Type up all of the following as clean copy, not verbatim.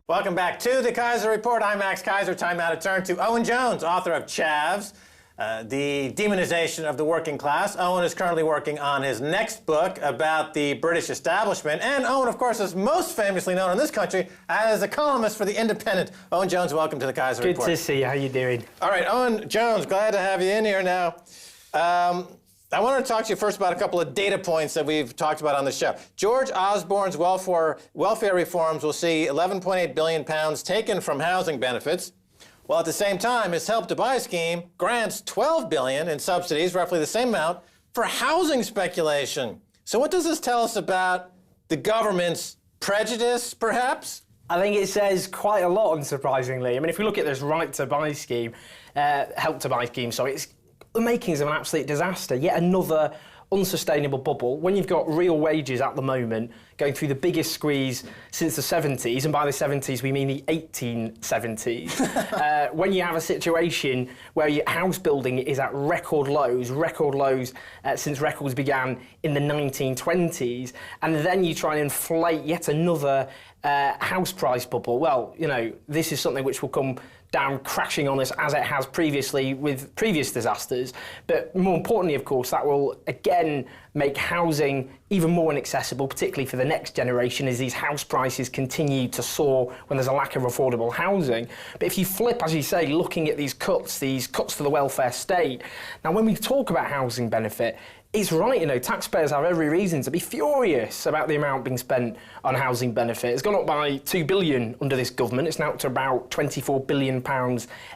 Welcome back to the Keiser Report. I'm Max Keiser. Time now to turn to Owen Jones, author of Chavs, the Demonization of the Working Class. Owen is currently working on his next book about the British establishment. And Owen, of course, is most famously known in this country as a columnist for The Independent. Owen Jones, welcome to the Keiser Report. Good to see you. How you doing? All right, Owen Jones, glad to have you in here now. I wanted to talk to you first about a couple of data points that we've talked about on the show. George Osborne's welfare reforms will see £11.8 billion taken from housing benefits, while at the same time his Help to Buy scheme grants $12 billion in subsidies, roughly the same amount, for housing speculation. So what does this tell us about the government's prejudice, perhaps? I think it says quite a lot, unsurprisingly. I mean, if we look at this Right to Buy scheme, Help to Buy scheme, sorry, it's the makings of an absolute disaster, yet another unsustainable bubble. When you've got real wages at the moment going through the biggest squeeze since the 70s, and by the 70s we mean the 1870s, when you have a situation where your house building is at record lows since records began in the 1920s, and then you try and inflate yet another house price bubble, well, you know, this is something which will come down crashing on us as it has previously with previous disasters. But more importantly, of course, that will again make housing even more inaccessible, particularly for the next generation, as these house prices continue to soar when there's a lack of affordable housing. But if you flip, as you say, looking at these cuts to the welfare state, now when we talk about housing benefit, it's right, you know, taxpayers have every reason to be furious about the amount being spent on housing benefit. It's gone up by £2 billion under this government. It's now up to about £24 billion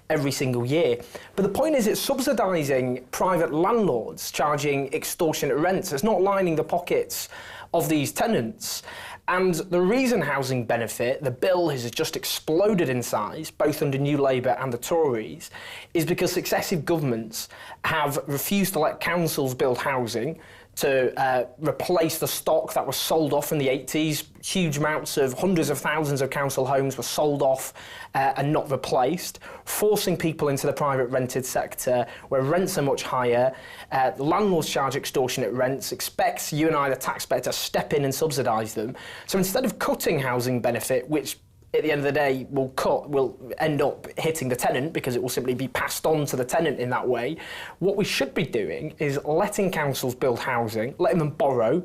every single year. But the point is, it's subsidising private landlords charging extortionate rents. It's not lining the pockets of these tenants. And the reason housing benefit, the bill has just exploded in size, both under New Labour and the Tories, is because successive governments have refused to let councils build housing to replace the stock that was sold off in the 80s. Huge amounts of hundreds of thousands of council homes were sold off and not replaced, forcing people into the private rented sector where rents are much higher. The landlords charge extortionate rents, expects you and I, the taxpayer, to step in and subsidise them. So instead of cutting housing benefit, which at the end of the day will end up hitting the tenant because it will simply be passed on to the tenant in that way. What we should be doing is letting councils build housing, letting them borrow,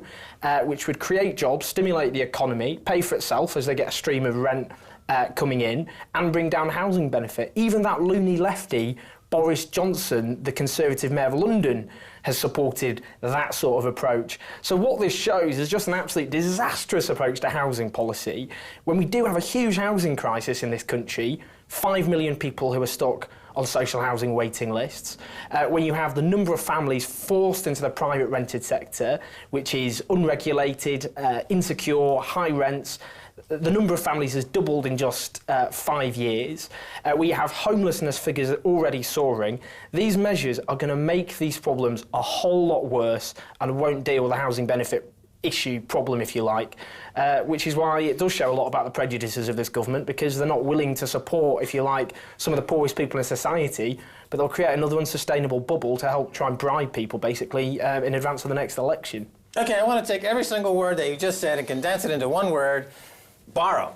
which would create jobs, stimulate the economy, pay for itself as they get a stream of rent coming in, and bring down housing benefit. Even that loony lefty Boris Johnson, the Conservative Mayor of London, has supported that sort of approach. So what this shows is just an absolute disastrous approach to housing policy. When we do have a huge housing crisis in this country, 5 million people who are stuck on social housing waiting lists, when you have the number of families forced into the private rented sector, which is unregulated, insecure, high rents, the number of families has doubled in just 5 years. We have homelessness figures already soaring. These measures are going to make these problems a whole lot worse and won't deal with the housing benefit problem, if you like, which is why it does show a lot about the prejudices of this government, because they're not willing to support, if you like, some of the poorest people in society, but they'll create another unsustainable bubble to help try and bribe people, basically, in advance of the next election. Okay, I want to take every single word that you just said and condense it into one word: borrow.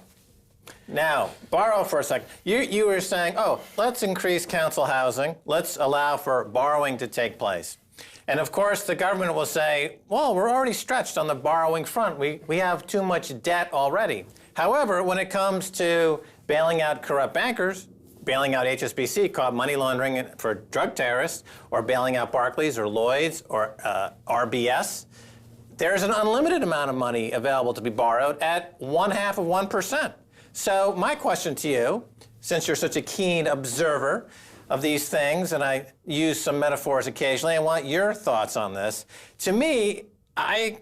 Now, borrow for a second. You were saying, oh, let's increase council housing. Let's allow for borrowing to take place. And of course, the government will say, well, we're already stretched on the borrowing front. We have too much debt already. However, when it comes to bailing out corrupt bankers, bailing out HSBC, caught money laundering for drug terrorists, or bailing out Barclays or Lloyds or RBS, there's an unlimited amount of money available to be borrowed at 0.5 of 1%. So my question to you, since you're such a keen observer of these things, and I use some metaphors occasionally, I want your thoughts on this. To me, I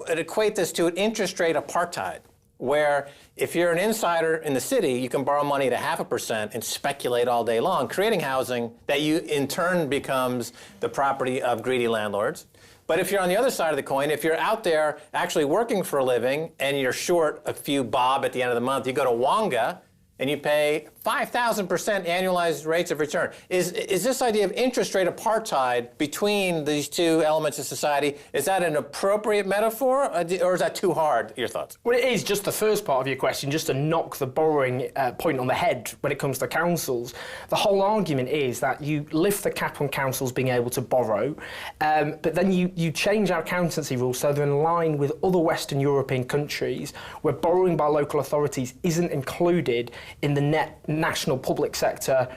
would equate this to an interest rate apartheid, where if you're an insider in the city, you can borrow money at 0.5% and speculate all day long, creating housing that in turn becomes the property of greedy landlords. But if you're on the other side of the coin, if you're out there actually working for a living and you're short a few bob at the end of the month, you go to Wonga, and you pay 5,000% annualized rates of return. Is this idea of interest rate apartheid between these two elements of society, is that an appropriate metaphor, or is that too hard? Your thoughts? Well, it is just the first part of your question, just to knock the borrowing point on the head when it comes to councils. The whole argument is that you lift the cap on councils being able to borrow, but then you change our accountancy rules so they're in line with other Western European countries where borrowing by local authorities isn't included in the net national public sector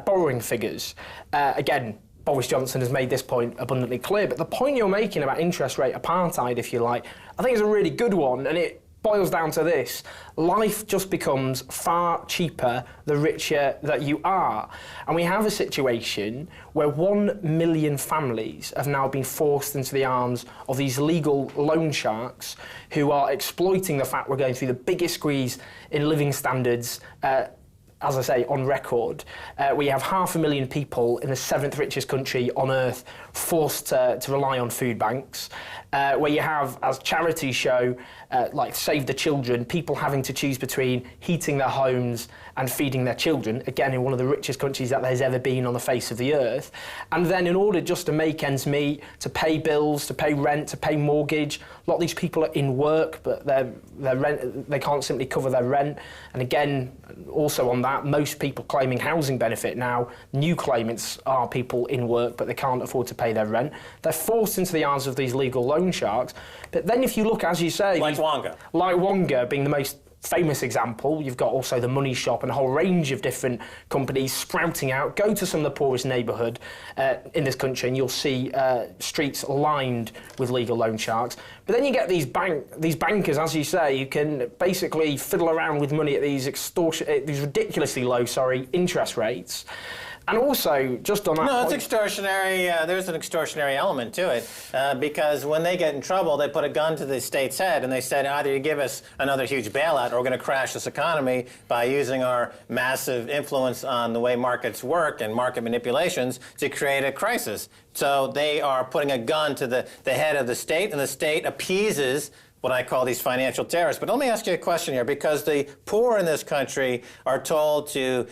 borrowing figures. Again, Boris Johnson has made this point abundantly clear, but the point you're making about interest rate apartheid, if you like, I think is a really good one, and it boils down to this. Life just becomes far cheaper the richer that you are. And we have a situation where 1 million families have now been forced into the arms of these legal loan sharks who are exploiting the fact we're going through the biggest squeeze in living standards as I say, on record. We have 500,000 people in the 7th richest country on earth forced to rely on food banks, where you have, as charities show, like Save the Children, people having to choose between heating their homes and feeding their children, again in one of the richest countries that there's ever been on the face of the earth. And then in order just to make ends meet, to pay bills, to pay rent, to pay mortgage, a lot of these people are in work, but their rent, they can't simply cover their rent. And again, also on that, most people claiming housing benefit now, new claimants are people in work, but they can't afford to pay their rent. They're forced into the arms of these legal loan sharks. But then if you look, as you say... Like Wonga. Like Wonga being the most famous example. You've got also the Money Shop and a whole range of different companies sprouting out. Go to some of the poorest neighbourhood in this country and you'll see streets lined with legal loan sharks. But then you get these bankers, as you say, who can basically fiddle around with money at these ridiculously low, interest rates. And also, just on that No, point, it's extortionary. There's an extortionary element to it because when they get in trouble, they put a gun to the state's head and they said, either you give us another huge bailout or we're going to crash this economy by using our massive influence on the way markets work and market manipulations to create a crisis. So they are putting a gun to the head of the state, and the state appeases what I call these financial terrorists. But let me ask you a question here, because the poor in this country are told to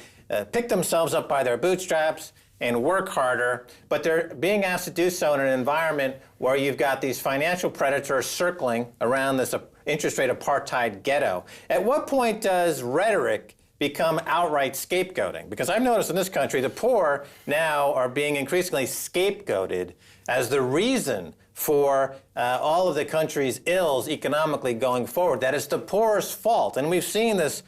pick themselves up by their bootstraps and work harder, but they're being asked to do so in an environment where you've got these financial predators circling around this interest rate apartheid ghetto. At what point does rhetoric become outright scapegoating? Because I've noticed in this country, the poor now are being increasingly scapegoated as the reason for all of the country's ills economically going forward. That it's the poor's fault. And we've seen this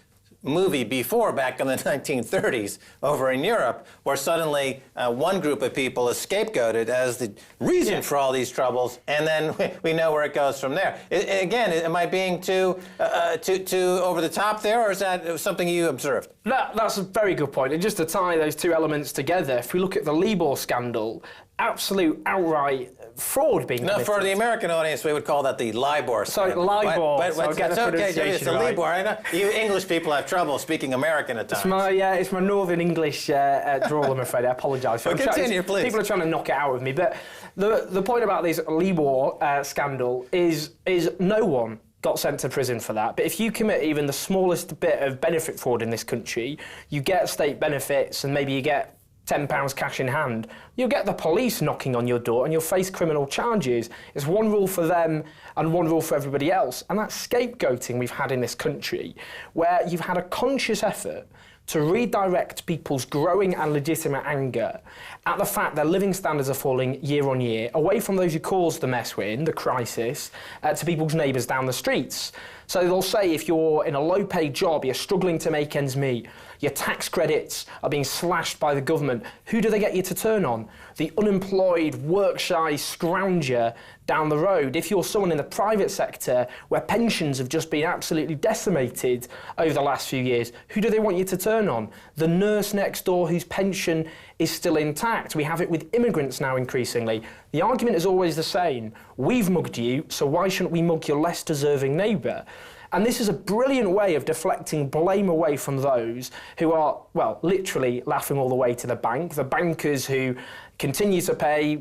movie before, back in the 1930s over in Europe, where suddenly one group of people is scapegoated as the reason for all these troubles, and then we know where it goes from there. Again, am I being too over the top there, or is that something you observed? That's a very good point. And just to tie those two elements together, if we look at the Libor scandal, absolute outright fraud being committed. No, for the American audience, we would call that the LIBOR scandal. So LIBOR. But so it's okay, Jimmy, it's the right. LIBOR. I know you English people have trouble speaking American at times. It's my Northern English drawl, I'm afraid. I apologise. Well, continue, please. People are trying to knock it out of me. But the point about this LIBOR scandal is no one got sent to prison for that. But if you commit even the smallest bit of benefit fraud in this country, you get state benefits and maybe you get £10 cash in hand, you'll get the police knocking on your door and you'll face criminal charges. It's one rule for them and one rule for everybody else. And that scapegoating we've had in this country, where you've had a conscious effort to redirect people's growing and legitimate anger at the fact that living standards are falling year on year, away from those who caused the mess we're in, the crisis, to people's neighbours down the streets. So they'll say if you're in a low-paid job, you're struggling to make ends meet, your tax credits are being slashed by the government, who do they get you to turn on? The unemployed, work-shy scrounger down the road. If you're someone in the private sector where pensions have just been absolutely decimated over the last few years, who do they want you to turn on? The nurse next door whose pension is still intact. We have it with immigrants now increasingly. The argument is always the same. We've mugged you, so why shouldn't we mug your less deserving neighbour? And this is a brilliant way of deflecting blame away from those who are, well, literally laughing all the way to the bank, the bankers who continue to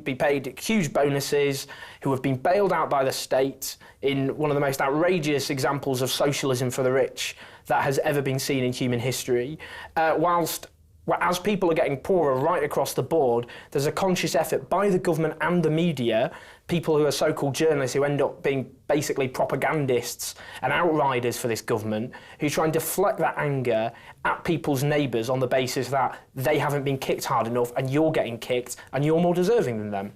be paid huge bonuses, who have been bailed out by the state in one of the most outrageous examples of socialism for the rich that has ever been seen in human history, whilst as people are getting poorer right across the board, there's a conscious effort by the government and the media, people who are so-called journalists who end up being basically propagandists and outriders for this government, who try and deflect that anger at people's neighbours on the basis that they haven't been kicked hard enough and you're getting kicked and you're more deserving than them.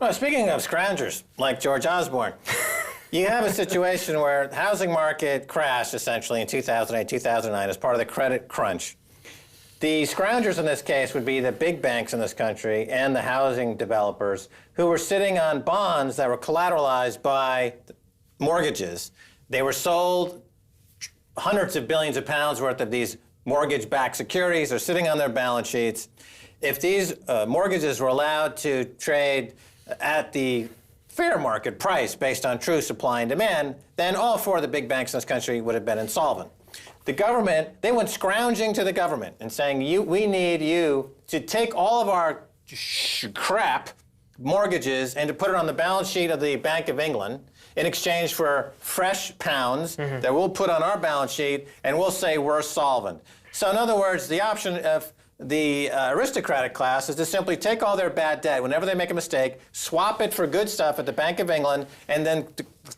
Well, speaking of scroungers, like George Osborne, you have a situation where the housing market crashed essentially in 2008, 2009 as part of the credit crunch. The scroungers in this case would be the big banks in this country and the housing developers who were sitting on bonds that were collateralized by mortgages. They were sold hundreds of billions of pounds worth of these mortgage-backed securities are sitting on their balance sheets. If these mortgages were allowed to trade at the fair market price based on true supply and demand, then all four of the big banks in this country would have been insolvent. The government, they went scrounging to the government and saying, we need you to take all of our crap mortgages and to put it on the balance sheet of the Bank of England in exchange for fresh pounds that we'll put on our balance sheet and we'll say we're solvent. So in other words, the option of the aristocratic class is to simply take all their bad debt whenever they make a mistake, swap it for good stuff at the Bank of England, and then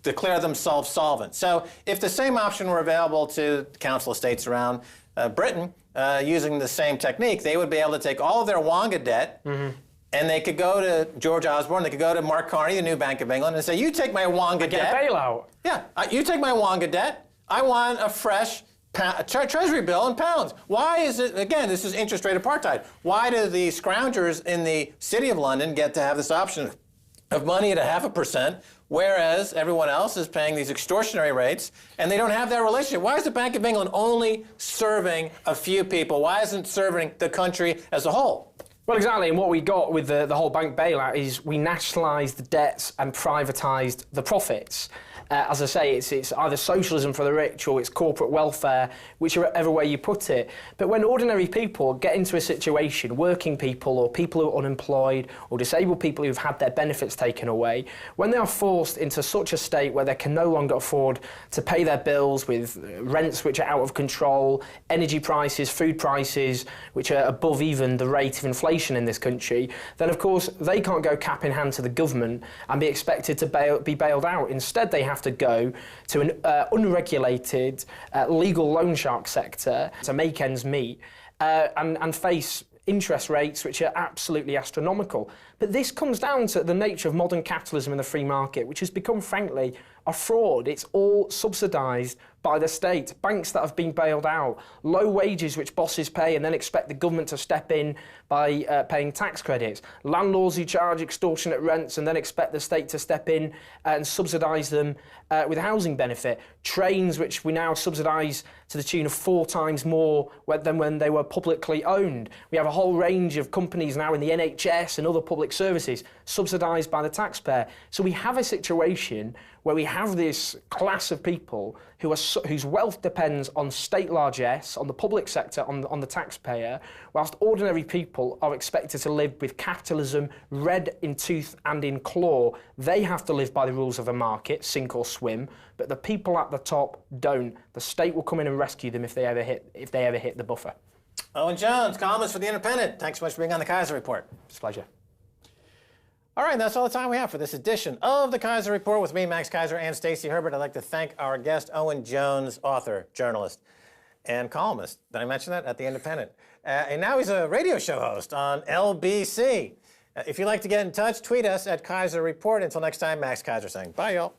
declare themselves solvent. So if the same option were available to the Council of States around Britain using the same technique, they would be able to take all of their Wonga debt and they could go to George Osborne, they could go to Mark Carney, the new Bank of England, and say, you take my Wonga debt. Get a bailout. Yeah, you take my Wonga debt. I want a fresh Treasury bill in pounds. Why is it, again, this is interest rate apartheid. Why do the scroungers in the City of London get to have this option of money at 0.5%, whereas everyone else is paying these extortionary rates, and they don't have that relationship? Why is the Bank of England only serving a few people? Why isn't it serving the country as a whole? Well, exactly, and what we got with the whole bank bailout is we nationalised the debts and privatised the profits. As I say, it's either socialism for the rich or it's corporate welfare, whichever way you put it. But when ordinary people get into a situation, working people or people who are unemployed or disabled people who've had their benefits taken away, when they are forced into such a state where they can no longer afford to pay their bills with rents which are out of control, energy prices, food prices, which are above even the rate of inflation in this country, then of course they can't go cap in hand to the government and be expected to be bailed out. Instead, they have to go to an unregulated legal loan shark sector to make ends meet and face interest rates which are absolutely astronomical. But this comes down to the nature of modern capitalism in the free market, which has become, frankly, a fraud. It's all subsidised by the state. Banks that have been bailed out, low wages which bosses pay and then expect the government to step in by paying tax credits, landlords who charge extortionate rents and then expect the state to step in and subsidise them with a housing benefit, trains which we now subsidise to the tune of 4 times more than when they were publicly owned. We have a whole range of companies now in the NHS and other public services subsidised by the taxpayer. So we have a situation where we have this class of people whose wealth depends on state largesse, on the public sector, on the taxpayer, whilst ordinary people are expected to live with capitalism red in tooth and in claw. They have to live by the rules of the market, sink or swim, but the people at the top don't. The state will come in and rescue them if they ever hit the buffer. Owen Jones, columnist for The Independent. Thanks so much for being on the Keiser Report. It's a pleasure. All right, that's all the time we have for this edition of the Keiser Report with me, Max Keiser, and Stacey Herbert. I'd like to thank our guest, Owen Jones, author, journalist, and columnist. Did I mention that? At The Independent. And now he's a radio show host on LBC. If you'd like to get in touch, tweet us at Keiser Report. Until next time, Max Keiser saying bye, y'all.